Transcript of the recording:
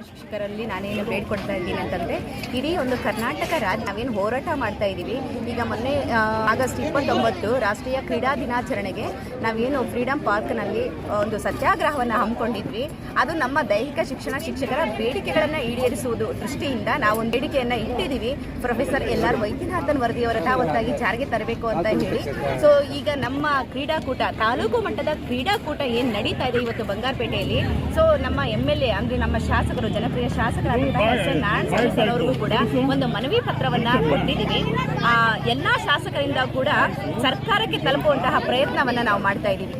ಶಿಕ್ಷಕರಲ್ಲಿ ನಾನೇನು ಬೇಡ್ಕೊಡ್ತಾ ಇದ್ದೀನಿ ಅಂತಂದರೆ, ಇಡೀ ಒಂದು ಕರ್ನಾಟಕ ರಾಜ್ಯ ನಾವೇನು ಹೋರಾಟ ಮಾಡ್ತಾ ಇದ್ದೀವಿ. ಈಗ ಮೊನ್ನೆ ಆಗಸ್ಟ್ 29 ರಾಷ್ಟ್ರೀಯ ಕ್ರೀಡಾ ದಿನಾಚರಣೆಗೆ ನಾವೇನು ಫ್ರೀಡಮ್ ಪಾರ್ಕ್ನಲ್ಲಿ ಒಂದು ಸತ್ಯಾಗ್ರಹವನ್ನು ಹಮ್ಮಿಕೊಂಡಿದ್ವಿ. ಅದು ನಮ್ಮ ದೈಹಿಕ ಶಿಕ್ಷಣ ಶಿಕ್ಷಕರ ಬೇಡಿಕೆಗಳನ್ನು ಈಡೇರಿಸುವುದು ದೃಷ್ಟಿಯಿಂದ ನಾವೊಂದು ಬೇಡಿಕೆಯನ್ನು ಇಟ್ಟಿದ್ದೀವಿ. ಪ್ರೊಫೆಸರ್ LR ವೈದ್ಯನಾಥನ್ ವರದಿಯವರ ಯಥಾವತ್ತಾಗಿ ಜಾರಿಗೆ ತರಬೇಕು ಅಂತ ಹೇಳಿ. ಸೊ ಈಗ ನಮ್ಮ ಕ್ರೀಡಾಕೂಟ, ತಾಲೂಕು ಮಟ್ಟದ ಕ್ರೀಡಾಕೂಟ ಏನು ನಡೀತಾ ಇದೆ ಇವತ್ತು ಬಂಗಾರಪೇಟೆಯಲ್ಲಿ, ಸೊ ನಮ್ಮ MLA ಅಂದರೆ ನಮ್ಮ ಶಾಸಕರು, ಜನಪ್ರಿಯ ಶಾಸಕರಾದಂತಹ SN ನಾರಾಯಣ ಸ್ವಾಮಿ ಅವರಿಗೂ ಕೂಡ ಒಂದು ಮನವಿ ಪತ್ರವನ್ನ ಕೊಟ್ಟಿದ್ದೀವಿ. ಎಲ್ಲ ಶಾಸಕರಿಂದ ಕೂಡ ಸರ್ಕಾರಕ್ಕೆ ತಲುಪುವಂತಹ ಪ್ರಯತ್ನವನ್ನ ನಾವು ಮಾಡ್ತಾ ಇದ್ದೀವಿ.